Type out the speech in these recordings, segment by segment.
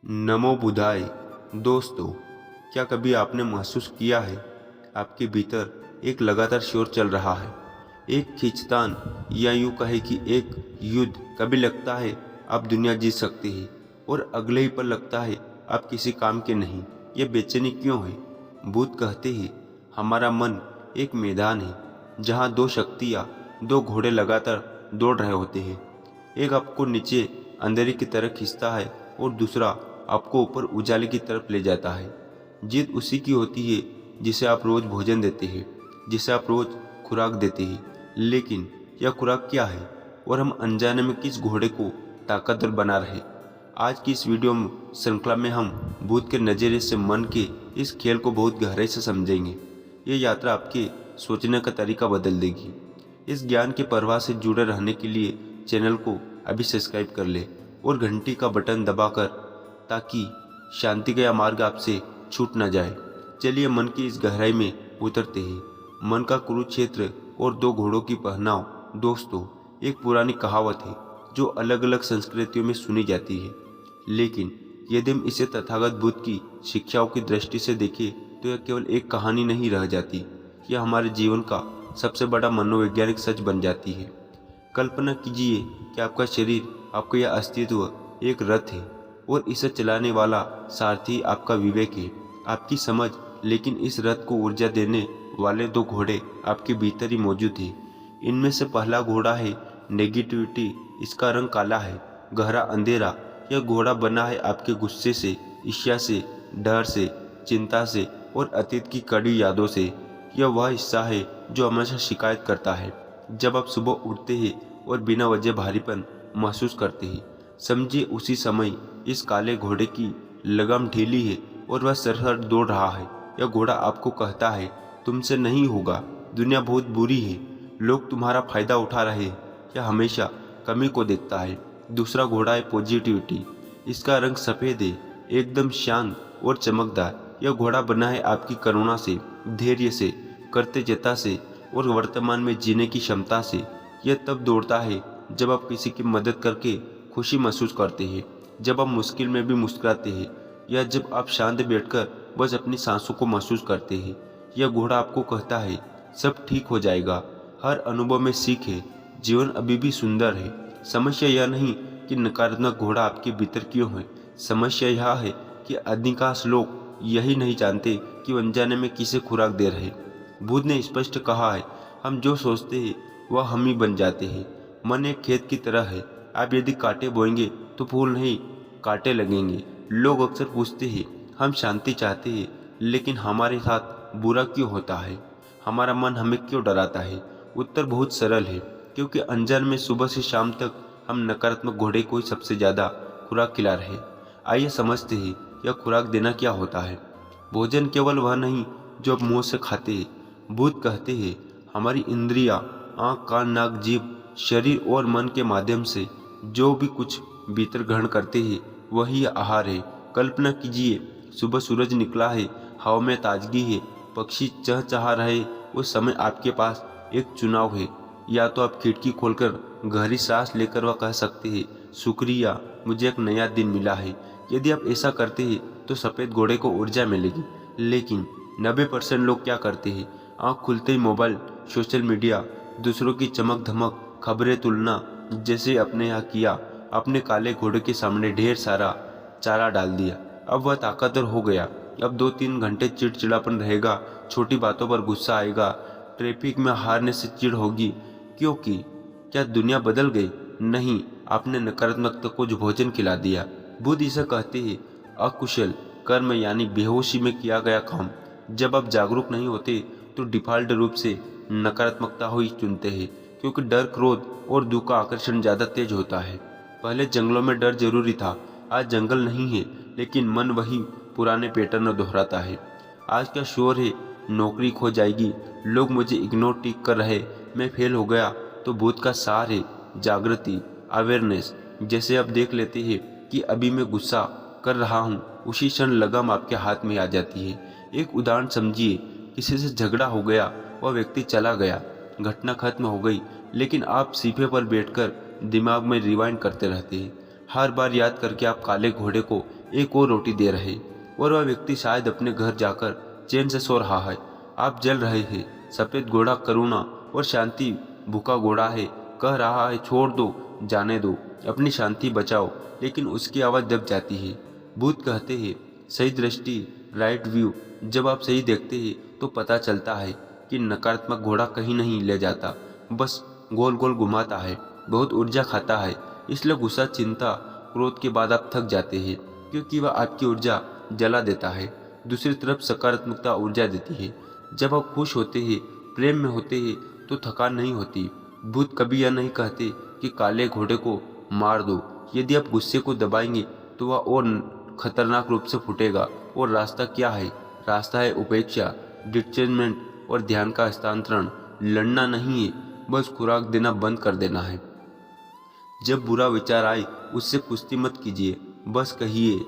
नमो बुधाय। दोस्तों, क्या कभी आपने महसूस किया है आपके भीतर एक लगातार शोर चल रहा है, एक खींचतान या यूं कहे कि एक युद्ध। कभी लगता है आप दुनिया जीत सकते हैं और अगले ही पल लगता है आप किसी काम के नहीं। यह बेचैनी क्यों है? बुद्ध कहते हैं हमारा मन एक मैदान है जहां दो शक्तियां, दो घोड़े लगातार दौड़ रहे होते हैं। एक आपको नीचे अंधेरे की तरफ खींचता है और दूसरा आपको ऊपर उजाले की तरफ ले जाता है। जीत उसी की होती है जिसे आप रोज भोजन देते हैं, जिसे आप रोज खुराक देते हैं। लेकिन यह खुराक क्या है और हम अनजाने में किस घोड़े को ताकतवर बना रहे? आज की इस वीडियो श्रृंखला में हम बुद्ध के नज़रिए से मन के इस खेल को बहुत गहराई से समझेंगे। ये यात्रा आपके सोचने का तरीका बदल देगी। इस ज्ञान के प्रवाह से जुड़े रहने के लिए चैनल को अभी सब्सक्राइब कर ले और घंटी का बटन दबाकर, ताकि शांति का यह मार्ग आपसे छूट न जाए। चलिए मन की इस गहराई में उतरते हैं। मन का कुरुक्षेत्र और दो घोड़ों की पहनाव। दोस्तों, एक पुरानी कहावत है जो अलग अलग संस्कृतियों में सुनी जाती है, लेकिन यदि हम इसे तथागत बुद्ध की शिक्षाओं की दृष्टि से देखें तो यह केवल एक कहानी नहीं रह जाती, यह हमारे जीवन का सबसे बड़ा मनोवैज्ञानिक सच बन जाती है। कल्पना कीजिए कि आपका शरीर, आपका यह अस्तित्व एक रथ है और इसे चलाने वाला सारथी आपका विवेक है, आपकी समझ। लेकिन इस रथ को ऊर्जा देने वाले दो घोड़े आपके भीतर ही मौजूद हैं। इनमें से पहला घोड़ा है नेगेटिविटी। इसका रंग काला है, गहरा अंधेरा। यह घोड़ा बना है आपके गुस्से से, ईर्ष्या से, डर से, चिंता से और अतीत की कड़ी यादों से। यह वह हिस्सा है जो हमेशा शिकायत करता है जब आप सुबह उठते हैं और बिना वजह भारीपन महसूस करते हैं। समझिए उसी समय इस काले घोड़े की लगाम ढीली है और वह सरसर दौड़ रहा है। यह घोड़ा आपको कहता है तुमसे नहीं होगा, दुनिया बहुत बुरी है, लोग तुम्हारा फायदा उठा रहे हैं। यह हमेशा कमी को देखता है। दूसरा घोड़ा है पॉजिटिविटी। इसका रंग सफ़ेद है, एकदम शांत और चमकदार। यह घोड़ा बना है आपकी करुणा से, धैर्य से, कृतज्ञता से और वर्तमान में जीने की क्षमता से। यह तब दौड़ता है जब आप किसी की मदद करके खुशी महसूस करते हैं, जब आप मुश्किल में भी मुस्कुराते हैं, या जब आप शांत बैठकर बस अपनी सांसों को महसूस करते हैं। यह घोड़ा आपको कहता है सब ठीक हो जाएगा, हर अनुभव में सीख है, जीवन अभी भी सुंदर है। समस्या यह नहीं कि नकारात्मक घोड़ा आपके भीतर क्यों है, समस्या यह है कि अधिकांश लोग यही नहीं जानते कि अनजाने में किसे खुराक दे रहे। बुद्ध ने स्पष्ट कहा है हम जो सोचते हैं वह हम ही बन जाते हैं। मन एक खेत की तरह है, आप यदि कांटे बोएंगे तो फूल नहीं, कांटे लगेंगे। लोग अक्सर पूछते हैं हम शांति चाहते हैं, लेकिन हमारे साथ बुरा क्यों होता है, हमारा मन हमें क्यों डराता है? उत्तर बहुत सरल है, क्योंकि अनजान में सुबह से शाम तक हम नकारात्मक घोड़े को ही सबसे ज़्यादा खुराक खिला रहे। आइए समझते हैं यह खुराक देना क्या होता है। भोजन केवल वह नहीं जो आप मुँह से खाते हैं। बुद्ध कहते हैं हमारी इंद्रियां, आँख, कान, नाक, जीभ, शरीर और मन के माध्यम से जो भी कुछ भीतर ग्रहण करते हैं वही आहार है। कल्पना कीजिए सुबह सूरज निकला है, हवा में ताजगी है, पक्षी चहचहा रहे। उस समय आपके पास एक चुनाव है, या तो आप खिड़की खोलकर गहरी सांस लेकर वह कह सकते हैं शुक्रिया, मुझे एक नया दिन मिला है। यदि आप ऐसा करते हैं तो सफ़ेद घोड़े को ऊर्जा मिलेगी। लेकिन 90% लोग क्या करते हैं? आँख खुलते ही मोबाइल, सोशल मीडिया, दूसरों की चमक धमक, खबरें, तुलना। जैसे अपने यहाँ किया, अपने काले घोड़े के सामने ढेर सारा चारा डाल दिया। अब वह ताकतवर हो गया। अब 2-3 घंटे चिड़चिड़ापन रहेगा, छोटी बातों पर गुस्सा आएगा, ट्रैफिक में हारने से चिढ़ होगी। क्योंकि क्या दुनिया बदल गई? नहीं, आपने नकारात्मकता को जो भोजन खिला दिया। बुद्ध इसे कहते हैं अकुशल कर्म, यानी बेहोशी में किया गया काम। जब आप जागरूक नहीं होते तो डिफ़ॉल्ट रूप से नकारात्मकता ही चुनते हैं, क्योंकि डर, क्रोध और दुख का आकर्षण ज़्यादा तेज होता है। पहले जंगलों में डर जरूरी था, आज जंगल नहीं है, लेकिन मन वही पुराने पैटर्न दोहराता है। आज का शोर है नौकरी खो जाएगी, लोग मुझे इग्नोर टिक कर रहे, मैं फेल हो गया। तो बुद्ध का सार है जागृति, अवेयरनेस। जैसे आप देख लेते हैं कि अभी मैं गुस्सा कर रहा हूँ, उसी क्षण लगाम आपके हाथ में आ जाती है। एक उदाहरण समझिए, किसी से झगड़ा हो गया, वह व्यक्ति चला गया, घटना खत्म हो गई, लेकिन आप सीफे पर बैठकर दिमाग में रिवाइंड करते रहते हैं। हर बार याद करके आप काले घोड़े को एक और रोटी दे रहे और वह व्यक्ति शायद अपने घर जाकर चैन से सो रहा है। आप जल रहे हैं। सफेद घोड़ा करुणा और शांति भूखा घोड़ा है, कह रहा है छोड़ दो, जाने दो, अपनी शांति बचाओ, लेकिन उसकी आवाज़ दब जाती है। भूत कहते हैं सही दृष्टि, राइट व्यू। जब आप सही देखते हैं तो पता चलता है कि नकारात्मक घोड़ा कहीं नहीं ले जाता, बस गोल गोल घुमाता है, बहुत ऊर्जा खाता है। इसलिए गुस्सा, चिंता, क्रोध के बाद आप थक जाते हैं, क्योंकि वह आपकी ऊर्जा जला देता है। दूसरी तरफ सकारात्मकता ऊर्जा देती है। जब आप खुश होते हैं, प्रेम में होते हैं, तो थकान नहीं होती। भूत कभी यह नहीं कहते कि काले घोड़े को मार दो। यदि आप गुस्से को दबाएंगे तो वह और खतरनाक रूप से फूटेगा। और रास्ता क्या है? रास्ता है उपेक्षा, डिटैचमेंट और ध्यान का हस्तांतरण। लड़ना नहीं है, बस खुराक देना बंद कर देना है। जब बुरा विचार आए उससे कुश्ती मत कीजिए, बस कहिए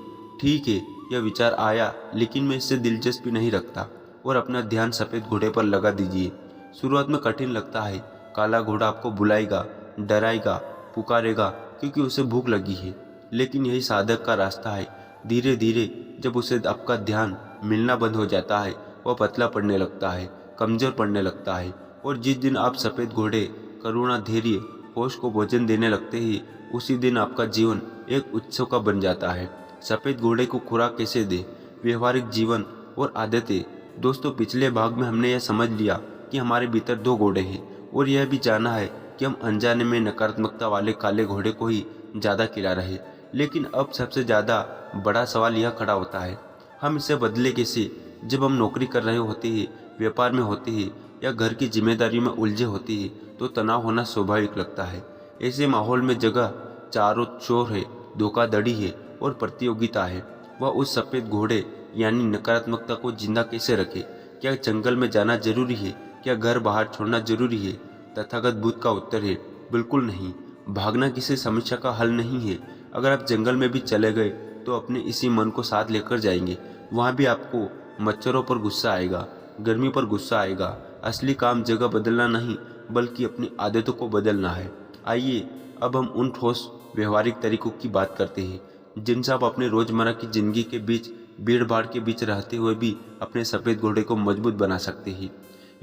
ठीक है यह विचार आया, लेकिन मैं इससे दिलचस्पी नहीं रखता, और अपना ध्यान सफ़ेद घोड़े पर लगा दीजिए। शुरुआत में कठिन लगता है। काला घोड़ा आपको बुलाएगा, डराएगा, पुकारेगा, क्योंकि उसे भूख लगी है, लेकिन यही साधक का रास्ता है। धीरे धीरे जब उसे आपका ध्यान मिलना बंद हो जाता है, वह पतला पड़ने लगता है, कमज़ोर पड़ने लगता है। और जिस दिन आप सफ़ेद घोड़े करुणा, धैर्य, होश को भोजन देने लगते हैं, उसी दिन आपका जीवन एक उत्सव का बन जाता है। सफ़ेद घोड़े को खुराक कैसे दे? व्यवहारिक जीवन और आदतें। दोस्तों, पिछले भाग में हमने यह समझ लिया कि हमारे भीतर दो घोड़े हैं, और यह भी जाना है कि हम अनजाने में नकारात्मकता वाले काले घोड़े को ही ज़्यादा खिला रहे। लेकिन अब सबसे ज़्यादा बड़ा सवाल यह खड़ा होता है, हम इसे बदले कैसे? जब हम नौकरी कर रहे होते हैं, व्यापार में होते हैं, या घर की जिम्मेदारियों में उलझे होते हैं, तो तनाव होना स्वाभाविक लगता है। ऐसे माहौल में जगह चारों चोर है, धोखाधड़ी है और प्रतियोगिता है। वह उस सफ़ेद घोड़े यानी नकारात्मकता को जिंदा कैसे रखे? क्या जंगल में जाना जरूरी है? क्या घर बाहर छोड़ना जरूरी है? तथागत बुद्ध का उत्तर है बिल्कुल नहीं। भागना किसी समस्या का हल नहीं है। अगर आप जंगल में भी चले गए तो अपने इसी मन को साथ लेकर जाएंगे। वहाँ भी आपको मच्छरों पर गुस्सा आएगा, गर्मी पर गुस्सा आएगा। असली काम जगह बदलना नहीं, बल्कि अपनी आदतों को बदलना है। आइए अब हम उन ठोस व्यवहारिक तरीकों की बात करते हैं जिनसे आप अपने रोजमर्रा की जिंदगी के बीच, भीड़ भाड़ के बीच रहते हुए भी अपने सफ़ेद घोड़े को मजबूत बना सकते हैं।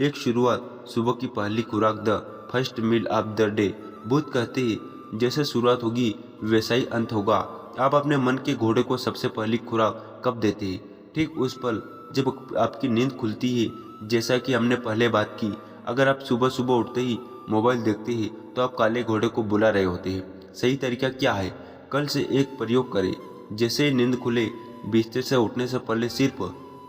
एक शुरुआत, सुबह की पहली खुराक, the first meal of the day. Buddha कहते हैं जैसे शुरुआत होगी वैसा ही अंत होगा। आप अपने मन के घोड़े को सबसे पहली खुराक कब देते हैं? ठीक उस पल जब आपकी नींद खुलती है। जैसा कि हमने पहले बात की, अगर आप सुबह सुबह उठते ही मोबाइल देखते हैं तो आप काले घोड़े को बुला रहे होते हैं। सही तरीका क्या है? कल से एक प्रयोग करें। जैसे ही नींद खुले, बिस्तर से उठने से पहले सिर्फ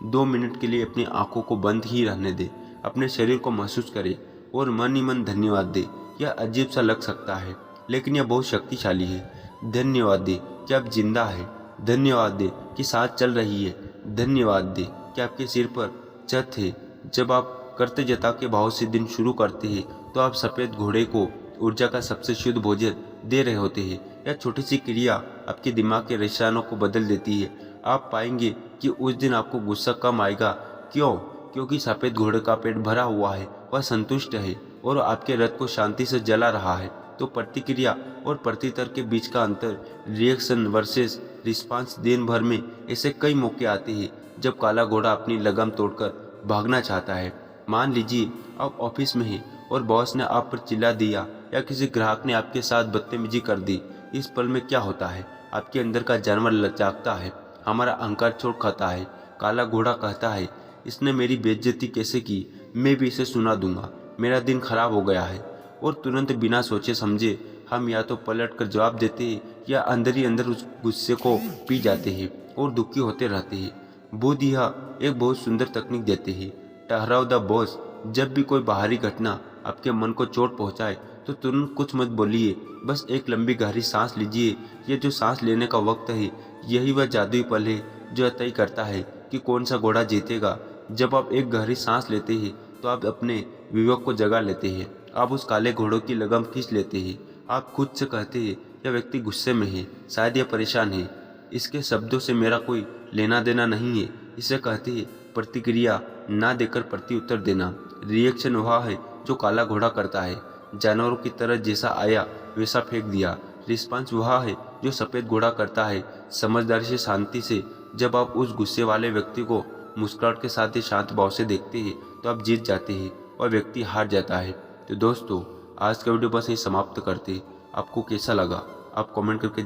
2 मिनट के लिए अपनी आंखों को बंद ही रहने दें। अपने शरीर को महसूस करें और मन ही मन धन्यवाद दें। यह अजीब सा लग सकता है, लेकिन यह बहुत शक्तिशाली है। धन्यवाद दें कि आप जिंदा हैं। धन्यवाद दें कि सांस चल रही है। धन्यवाद दें कि आपके सिर पर छत है। जब आप कृतज्ञता के भाव से दिन शुरू करते हैं तो आप सफ़ेद घोड़े को ऊर्जा का सबसे शुद्ध भोजन दे रहे होते हैं। यह छोटी सी क्रिया आपके दिमाग के रसायनों को बदल देती है। आप पाएंगे कि उस दिन आपको गुस्सा कम आएगा। क्यों? क्योंकि सफ़ेद घोड़े का पेट भरा हुआ है, वह संतुष्ट है और आपके रथ को शांति से जला रहा है। तो प्रतिक्रिया और प्रत्युत्तर के बीच का अंतर, रिएक्शन वर्सेस रिस्पांस। दिन भर में ऐसे कई मौके आते हैं जब काला घोड़ा अपनी लगाम तोड़कर भागना चाहता है। मान लीजिए आप ऑफिस में हैं और बॉस ने आप पर चिल्ला दिया, या किसी ग्राहक ने आपके साथ बदतमीजी कर दी। इस पल में क्या होता है? आपके अंदर का जानवर लचाकता है, हमारा अहंकार चोट खाता है। काला घोड़ा कहता है इसने मेरी बेइज्जती कैसे की, मैं भी इसे सुना दूंगा, मेरा दिन खराब हो गया है। और तुरंत बिना सोचे समझे हम या तो पलट कर जवाब देते हैं या अंदर ही अंदर उस गुस्से को पी जाते हैं और दुखी होते रहते हैं। बुद्ध यह एक बहुत सुंदर तकनीक देते हैं, ठहराव द बॉस। जब भी कोई बाहरी घटना आपके मन को चोट पहुंचाए तो तुरंत कुछ मत बोलिए, बस एक लंबी गहरी सांस लीजिए। ये जो सांस लेने का वक्त है, यही वह जादुई पल है जो तय करता है कि कौन सा घोड़ा जीतेगा। जब आप एक गहरी सांस लेते हैं तो आप अपने विवेक को जगा लेते हैं। आप उस काले घोड़ों की लगाम खींच लेते हैं। आप खुद से कहते हैं यह व्यक्ति गुस्से में है, शायद यह परेशान है, इसके शब्दों से मेरा कोई लेना देना नहीं है। इसे कहते हैं प्रतिक्रिया ना देकर प्रत्युत्तर देना। रिएक्शन वह है जो काला घोड़ा करता है, जानवरों की तरह जैसा आया वैसा फेंक दिया। रिस्पांस वह है जो सफ़ेद घोड़ा करता है, समझदारी से, शांति से, जब आप उस गुस्से वाले व्यक्ति को मुस्कुराहट के साथ ही शांत भाव से देखते हैं तो आप जीत जाते हैं और व्यक्ति हार जाता है। तो दोस्तों, आज का वीडियो बस यही समाप्त करते हैं। आपको कैसा लगा आप कमेंट करके